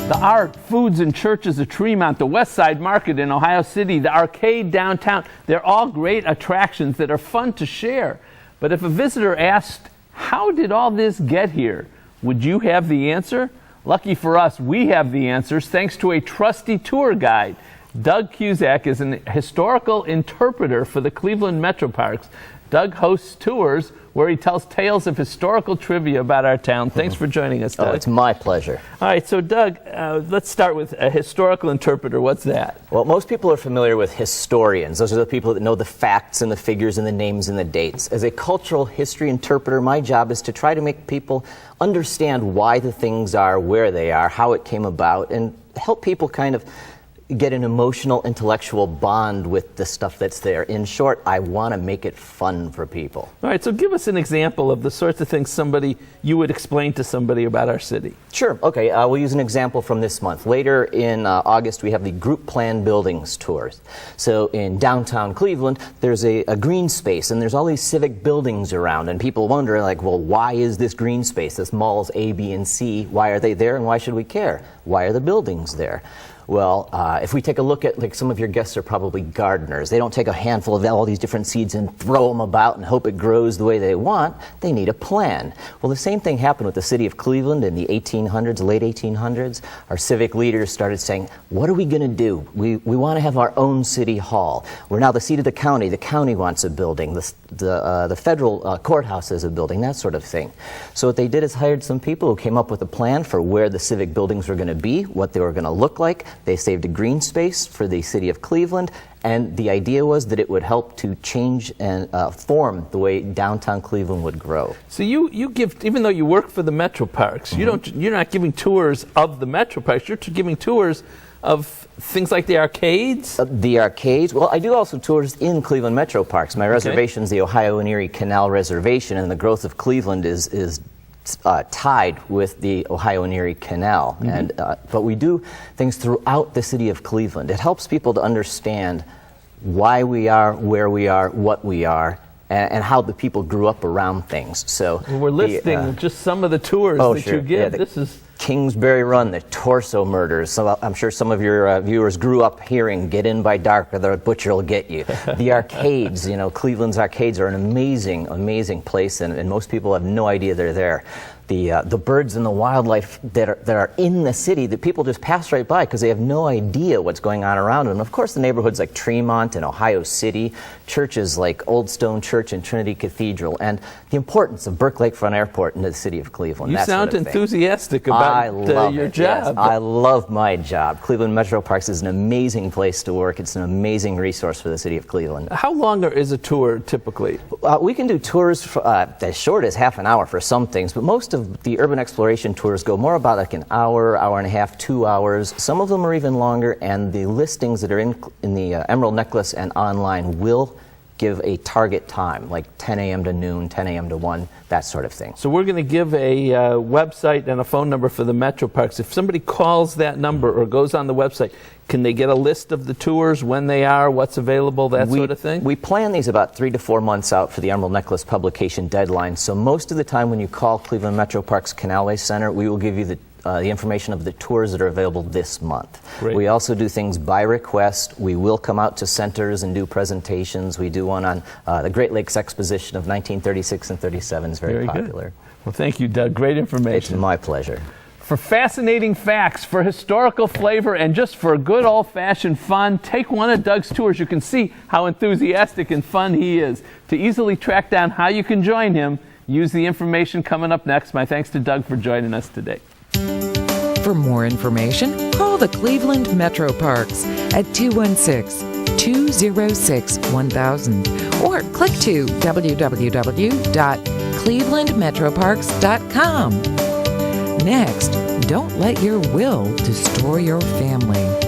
The art, foods, and churches of Tremont, the West Side Market in Ohio City, the arcade downtown, they're all great attractions that are fun to share. But if a visitor asked, how did all this get here? Would you have the answer? Lucky for us, we have the answers thanks to a trusty tour guide. Doug Cusack is an historical interpreter for the Cleveland Metro Parks. Doug hosts tours where he tells tales of historical trivia about our town. Thanks for joining us, Doug. Oh, it's my pleasure. All right, so Doug, let's start with a historical interpreter. What's that? Well, most people are familiar with historians. Those are the people that know the facts and the figures and the names and the dates. As a cultural history interpreter, my job is to try to make people understand why the things are where they are, how it came about, and help people kind of get an emotional, intellectual bond with the stuff that's there. In short, I want to make it fun for people. All right, so give us an example of the sorts of things you would explain to somebody about our city. Sure. Okay, we'll use an example from this month. Later in August, we have the Group Plan Buildings tours. So in downtown Cleveland, there's a green space, and there's all these civic buildings around, and people wonder, like, well, why is this green space? This malls A, B, and C, why are they there, and why should we care? Why are the buildings there? Well, if we take a look at, like, some of your guests are probably gardeners. They don't take a handful of all these different seeds and throw them about and hope it grows the way they want. They need a plan. Well, the same thing happened with the city of Cleveland in the 1800s, late 1800s. Our civic leaders started saying, what are we going to do? We want to have our own city hall. We're now the seat of the county. The county wants a building. The federal courthouse has a building, that sort of thing. So what they did is hired some people who came up with a plan for where the civic buildings were going to be, what they were going to look like. They saved a green space for the city of Cleveland, and the idea was that it would help to change and form the way downtown Cleveland would grow. So you give, even though you work for the Metro Parks, you're not giving tours of the Metro Parks, you're giving tours of things like the arcades? The arcades. Well, I do also tours in Cleveland Metro Parks. My reservation's the Ohio and Erie Canal Reservation, and the growth of Cleveland is tied with the Ohio and Erie Canal. But we do things throughout the city of Cleveland. It helps people to understand why we are, where we are, what we are, and how the people grew up around things. So we're listing just some of the tours you give. Yeah, this is Kingsbury Run, the Torso Murders. So I'm sure some of your viewers grew up hearing "Get in by dark or the butcher will get you." The arcades, Cleveland's arcades are an amazing, amazing place, and most people have no idea they're there. The birds and the wildlife that are in the city that people just pass right by because they have no idea what's going on around them. Of course, the neighborhoods like Tremont and Ohio City, churches like Old Stone Church and Trinity Cathedral, and the importance of Burke Lakefront Airport in the city of Cleveland. You sound enthusiastic about your job. Yes, I love my job. Cleveland Metro Parks is an amazing place to work. It's an amazing resource for the city of Cleveland. How long is a tour typically? We can do tours for, as short as half an hour for some things, but most of the urban exploration tours go more about like an hour, hour and a half, 2 hours. Some of them are even longer, and the listings that are in the Emerald Necklace and online will give a target time, like 10 a.m. to noon, 10 a.m. to 1, that sort of thing. So we're going to give a website and a phone number for the Metro Parks. If somebody calls that number or goes on the website, can they get a list of the tours, when they are, what's available, that sort of thing? We plan these about 3 to 4 months out for the Emerald Necklace publication deadline. So most of the time when you call Cleveland Metro Parks Canalway Center, we will give you the information of the tours that are available this month. Great. We also do things by request. We will come out to centers and do presentations. We do one on the Great Lakes Exposition of 1936 and 37 is very popular. Good. Well, thank you, Doug. Great information. It's my pleasure. For fascinating facts, for historical flavor, and just for good old-fashioned fun, take one of Doug's tours. You can see how enthusiastic and fun he is. To easily track down how you can join him, use the information coming up next. My thanks to Doug for joining us today. For more information, call the Cleveland Metro Parks at 216-206-1000 or click to www.clevelandmetroparks.com. Next, don't let your will destroy your family.